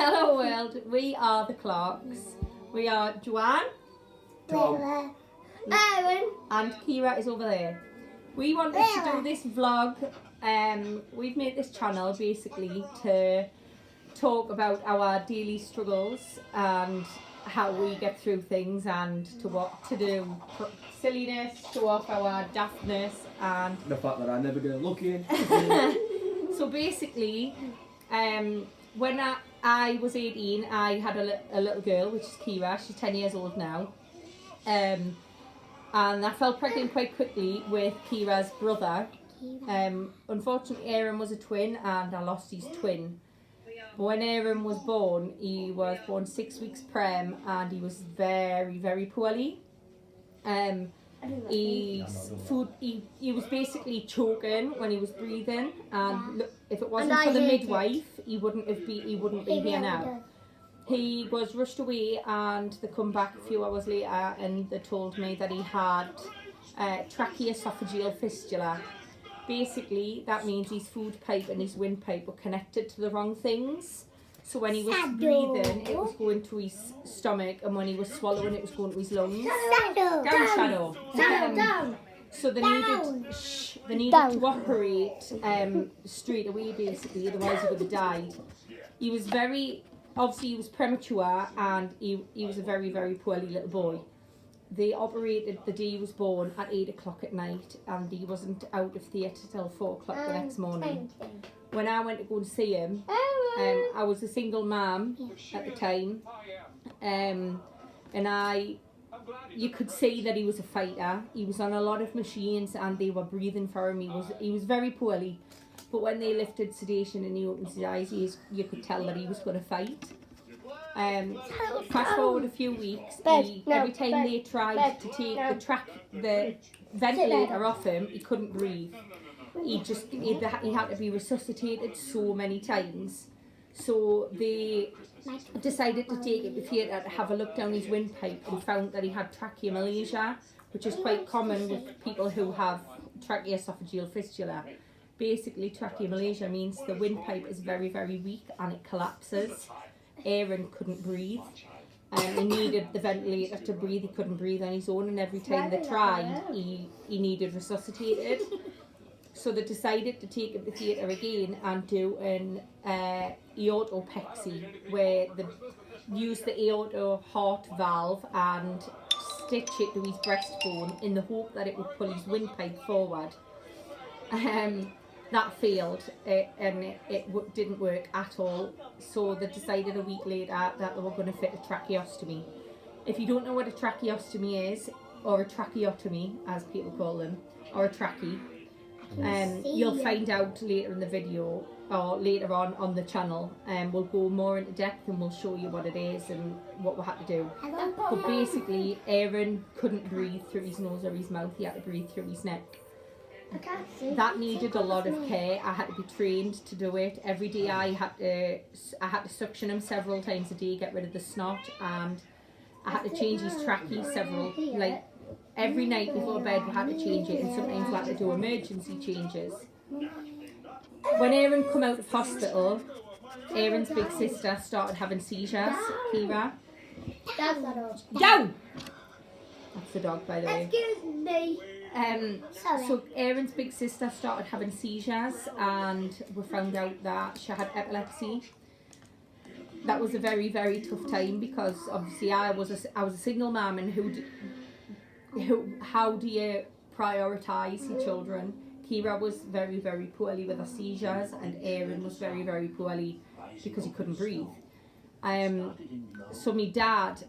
Hello world, we are the Clarks. We are Joanne, Tom, Aaron, and Kyra is over there. We wanted to do this vlog. We've made this channel basically to talk about our daily struggles and how we get through things, and to what to do silliness, show off our daftness, and the fact that I never go looking. so basically, when I was 18, I had a little girl, which is Kyra. She's 10 years old now. And I fell pregnant quite quickly with Kyra's brother. Unfortunately, Aaron was a twin, and I lost his twin. But when Aaron was born, he was born 6 weeks prem, and he was very, very poorly. He was basically choking when he was breathing, and look, if it wasn't for the midwife, he wouldn't be here now. He was rushed away, and they come back a few hours later, and they told me that he had tracheoesophageal fistula. Basically, that means his food pipe and his windpipe were connected to the wrong things. So when he was breathing, it was going to his stomach, and when he was swallowing, it was going to his lungs. Shadow. Down. So they needed to operate straight away, basically, otherwise he would have died. He was he was premature, and he was a very, very poorly little boy. They operated the day he was born at 8 o'clock at night, and he wasn't out of theatre till 4 o'clock the next morning. When I went to go and see him, I was a single mum at the time, and you could see that he was a fighter. He was on a lot of machines, and they were breathing for him. He was very poorly, but when they lifted sedation and he opened his eyes, you could tell that he was going to fight. Fast forward a few weeks, every time they tried to take the ventilator off him, he couldn't breathe. He had to be resuscitated so many times. So they decided to take him to theatre to have a look down his windpipe, and found that he had tracheomalacia, which is quite common with people who have tracheoesophageal fistula. Basically, tracheomalacia means the windpipe is very, very weak and it collapses. Aaron couldn't breathe, and he needed the ventilator to breathe. He couldn't breathe on his own, and every time they tried, he needed resuscitated. So they decided to take him to theatre again and do an aortopexy, where they used the aorta heart valve and stitch it to his breastbone in the hope that it would pull his windpipe forward. That failed, and it didn't work at all. So they decided a week later that they were going to fit a tracheostomy. If you don't know what a tracheostomy is, or a tracheotomy as people call them, or a trachea, you'll find out later in the video, or later on the channel. We'll go more into depth, and we'll show you what it is and what we had to do. But basically, Aaron couldn't breathe through his nose or his mouth. He had to breathe through his neck. That needed a lot of care. I had to be trained to do it. Every day I had to suction him several times a day, get rid of the snot, and I had to change his trachea every night before bed. We had to change it, and sometimes we had to do emergency changes. When Aaron come out of hospital, Aaron's big sister started having seizures. Kyra. Down! That's the dog, by the way. Excuse me. So Aaron's big sister started having seizures, and we found out that she had epilepsy. That was a very, very tough time, because obviously I was a single mum, and how do you prioritise your children? Kyra was very, very poorly with her seizures, and Aaron was very, very poorly because he couldn't breathe. So my dad,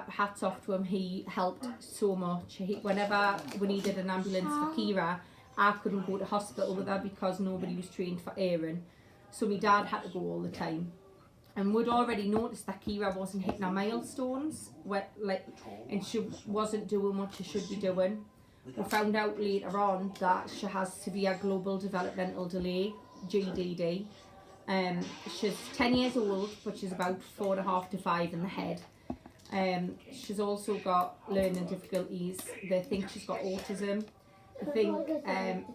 hats off to him, he helped so much. Whenever we needed an ambulance for Kyra, I couldn't go to hospital with her because nobody was trained for Aaron. So my dad had to go all the time. And we'd already noticed that Kyra wasn't hitting her milestones, and she wasn't doing what she should be doing. We found out later on that she has severe global developmental delay, GDD. She's 10 years old, but she's about 4.5 to 5 in the head. She's also got learning difficulties. They think she's got autism. think,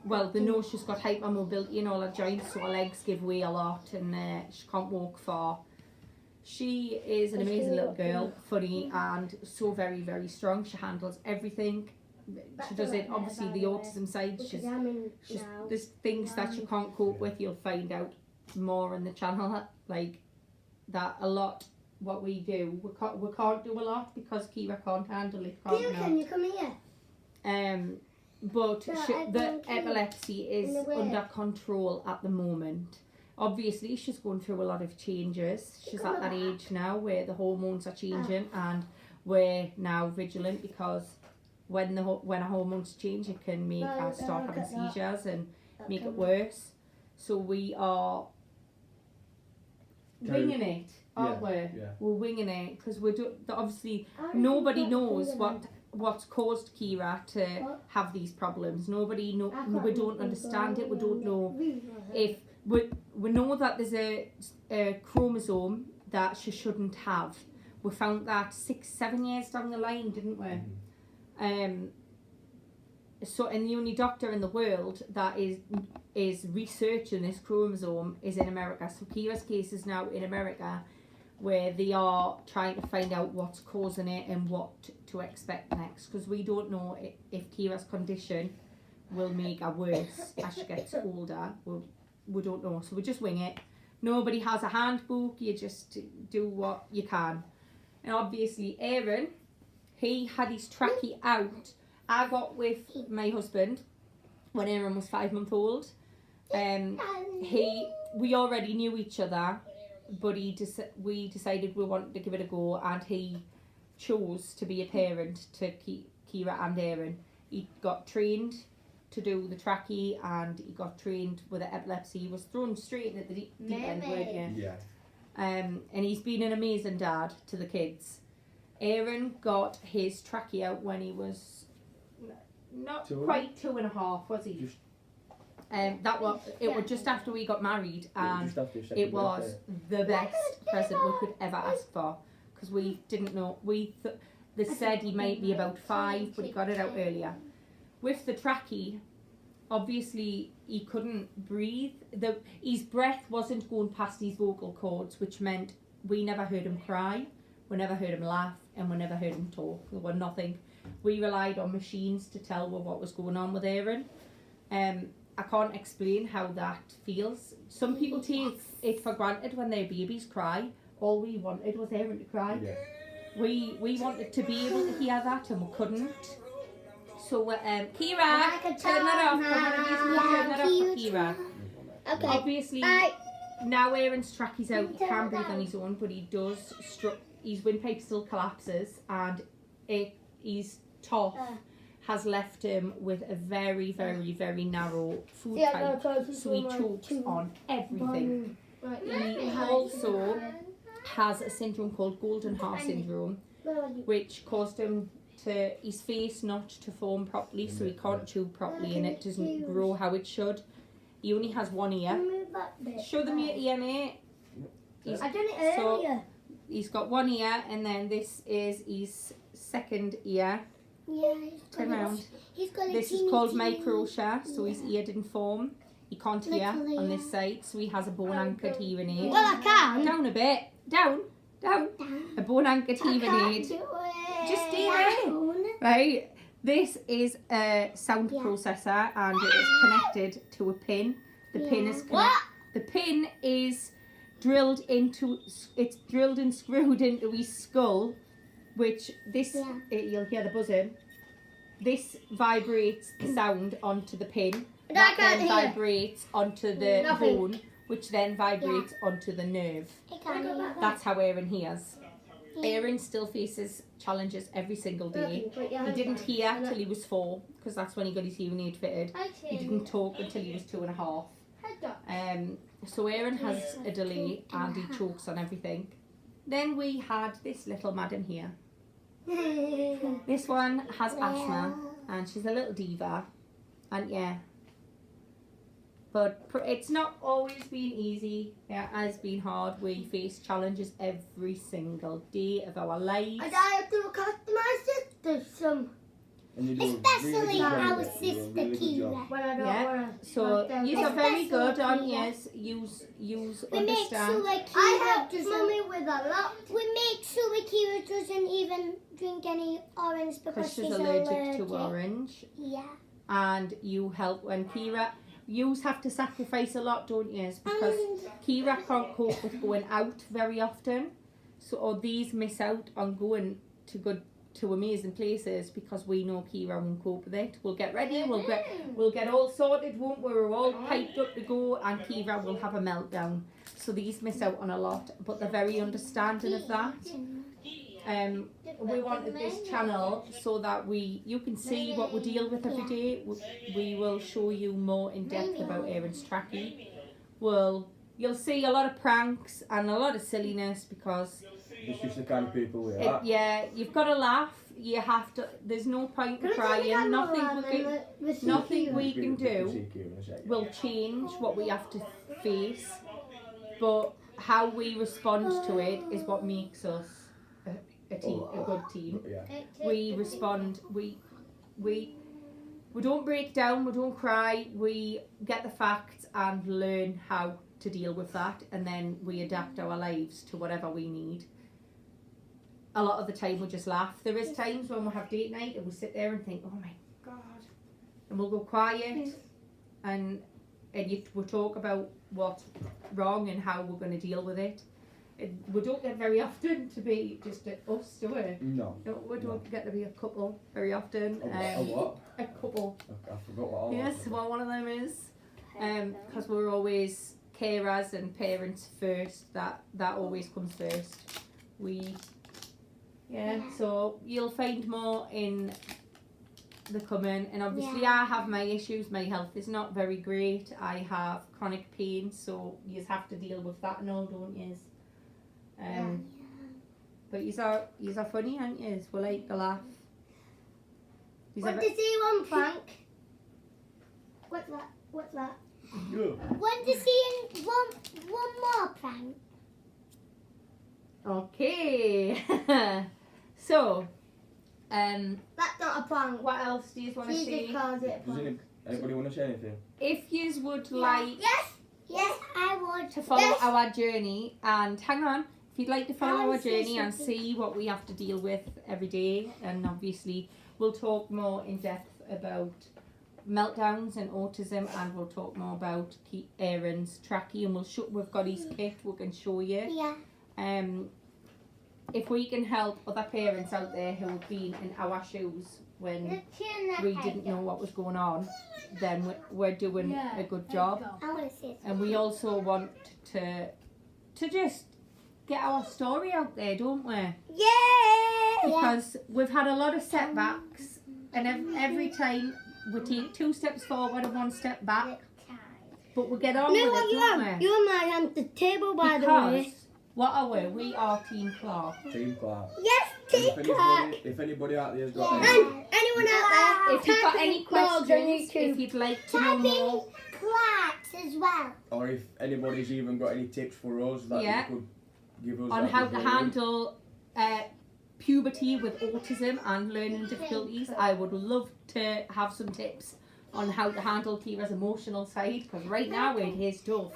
well, the nose, she's got hypermobility in all her joints, so her legs give way a lot and she can't walk far. She is an amazing little girl, funny and so very, very strong. She handles everything. She does it, obviously, the autism side. There's things that she can't cope with. You'll find out more on the channel, like that a lot. What we do, we can't do a lot because Kyra can't handle it. Can you come here? But the epilepsy is under control at the moment. Obviously, she's going through a lot of changes. She's at that age now where the hormones are changing, and we're now vigilant because when her hormones change, it can make her start having seizures and make it worse. So we are winging it, aren't we? Yeah. We're winging it because obviously nobody knows what's caused Kyra to have these problems. We don't understand it. We don't know if we know that there's a chromosome that she shouldn't have. We found that 6-7 years down the line, didn't we? So, and the only doctor in the world that is researching this chromosome is in America. So Kyra's case is now in America, where they are trying to find out what's causing it and what to expect next, because we don't know if Kyra's condition will make her worse as she gets older. We don't know, so we just wing it. Nobody has a handbook, you just do what you can. And obviously Aaron, he had his trachea out. I got with my husband when Aaron was 5 months old. We already knew each other, but we decided we wanted to give it a go, and he chose to be a parent to Kyra and Aaron. He got trained to do the trachea, and he got trained with the epilepsy. He was thrown straight into the deep end, weren't you? Yeah. And he's been an amazing dad to the kids. Aaron got his trachea out when he was not quite 2.5, was he? It was just after we got married, and it was the best present we could ever ask for, because we didn't know. They said he might be about 5, but he got it out earlier. With the trachea, obviously he couldn't breathe. His breath wasn't going past his vocal cords, which meant we never heard him cry, we never heard him laugh, and we never heard him talk. There were nothing. We relied on machines to tell what was going on with Aaron. I can't explain how that feels. Some people take it for granted when their babies cry. All we wanted was Aaron to cry. Yeah. We wanted to be able to hear that, and we couldn't. So, Kyra, turn that off. Turn that off for Kyra. Okay. Obviously, now Aaron's trachea's out, he can breathe on his own, but he does his windpipe still collapses, and his top has left him with a very, very, very narrow food pipe, so he chokes on everything. He also has a syndrome called golden heart syndrome, which caused him his face not to form properly, so he can't chew properly, and it doesn't grow how it should. He only has one ear. Show them your ear, mate. I done it earlier. He's got one ear, and then this is his second ear. Yeah, Turn around. This is called microtia, so his ear didn't form. He can't hear on this side, so he has a bone anchored hearing aid. Well, I can. Down a bit. Down. A bone anchored hearing aid. Just stay there. Right. This is a sound processor, and it is connected to a pin. The pin is drilled and screwed into his skull, which you'll hear the buzzing. This vibrates the sound onto the pin. That then vibrates onto the bone, which then vibrates onto the nerve. That's how Aaron hears. Aaron still faces challenges every single day. He didn't hear till he was 4, because that's when he got his hearing aid fitted. He didn't talk until he was 2.5. So Aaron has a delay, and he chokes on everything. Then we had this little madam here. This one has asthma, and she's a little diva, and but it's not always been easy. It has been hard. We face challenges every single day of our lives. And I have to look after my sister some. And you do Especially really good job our with it. You do a sister really good job. Kyra. When I don't Yeah. wanna. So you are very good, aren't you? Especially Use We make understand. sure Kyra I helped doesn't. Mummy with a lot. We make sure Kyra doesn't even drink any orange because Because she's she's allergic to orange. Yeah. And you help when Kyra. You have to sacrifice a lot, don't you? Because Kyra can't cope with going out very often. So or these miss out on going to amazing places because we know Kyra won't cope with it. We'll get ready, we'll get all sorted, won't we? We're all piped up to go, and Kyra will have a meltdown. So these miss out on a lot, but they're very understanding of that. We wanted this channel so that you can see what we deal with every day. We will show you more in depth about Erin's trachea. You'll see a lot of pranks and a lot of silliness because It's just the kind of people we are. you've got to laugh. You have to. There's no point in crying. Nothing we can do will change what we have to face, but how we respond to it is what makes us a good team. Yeah. We respond. We don't break down. We don't cry. We get the facts and learn how to deal with that, and then we adapt our lives to whatever we need. A lot of the time we just laugh. There is times when we have date night and we sit there and think, oh my god, and we'll go quiet and we'll talk about what's wrong and how we're going to deal with it. We don't get very often to be just us, do we? No. We don't get to be a couple very often. A what? A couple. I forgot what all Yes, well, one of them is because we're always carers and parents first. That always comes first. So you'll find more in the coming, and obviously I have my issues. My health is not very great. I have chronic pain, so you have to deal with that and all, don't you? But you are funny, aren't you? We like to laugh. Want to see one prank? What's that? Yeah. Want to see one more prank? Okay. So, That's not a prank. what else do you want to She say? just calls it a Does prank. anybody want to say anything? If you would like Yes, I would. to follow our journey, and hang on, if you'd like to follow I our wanna say journey and something. see what we have to deal with every day, and obviously we'll talk more in depth about meltdowns and autism, and we'll talk more about Erin's trachea, and we've got his kit we can show you. Yeah. If we can help other parents out there who have been in our shoes when we didn't know what was going on, then we're doing a good job. I want to say And we also want to just get our story out there, don't we? Yeah. Because we've had a lot of setbacks, and every time we take 2 steps forward and 1 step back, but we get on with it, don't we? You're my on the table, by the way. Because what are we? We are Team Clark. Team Clark. Yes, And Team Clark. if anybody out there's got Yeah. any, Anyone out there? If you've got any Type in blogs on questions, YouTube. if you'd like to know more, Clarks as well. or if anybody's even got any tips for us that Yeah. you could give us on that'd how be to brilliant. handle puberty with autism and learning difficulties, I would love to have some tips on how to handle Kyra's emotional side, because right now it is tough.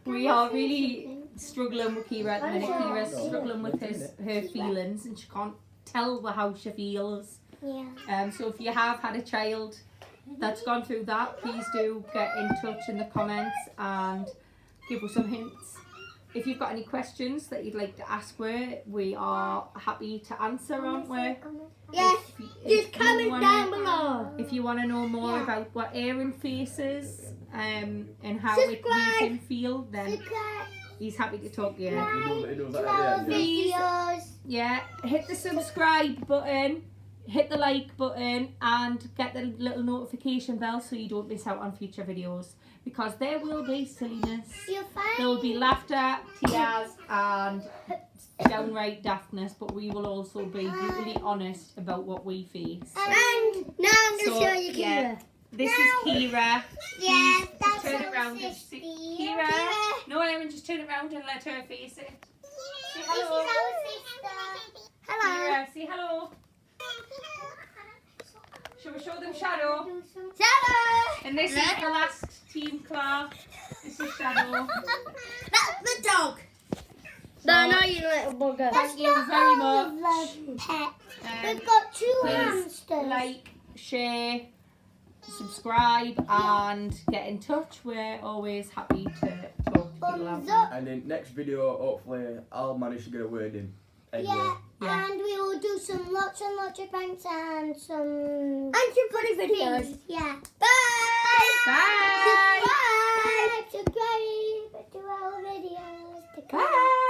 We are really struggling with Kyra at the minute. Kyra's struggling with her feelings, and she can't tell how she feels. Yeah. So if you have had a child that's gone through that, please do get in touch in the comments and give us some hints. If you've got any questions that you'd like to ask her, we are happy to answer, aren't we? Yes. If Just comment you down wanna- below. If you want to know more about what Erin faces and how it makes him feel, then he's happy to talk to you. He does that at the end, yeah. Videos. Yeah, hit the subscribe button, hit the like button, and get the little notification bell so you don't miss out on future videos, because there will be silliness. You're fine. There will be laughter, tears, and downright daftness, but we will also be brutally honest about what we face. And now I'm going to So, show you Kyra. yeah. This is Kyra. Yeah, Just that's turn it our around and sister. see Kyra. No, Erin, just turn it around and let her face it. Say This is hello. our sister. Hello. Kyra, say hello. Shall we show them Shadow? Shadow. And this is the last team, Claire. This is Shadow. That's the dog. No, no, you little bugger. Thank you very much. Pet. Um, We've got 2 please hamsters. like, share, subscribe, and get in touch. We're always happy to talk to people out there. And in next video, hopefully, I'll manage to get a word in. Anyway. Yeah, and we will do some lots and lots of pranks and some And some funny videos. Yeah. Bye. Bye.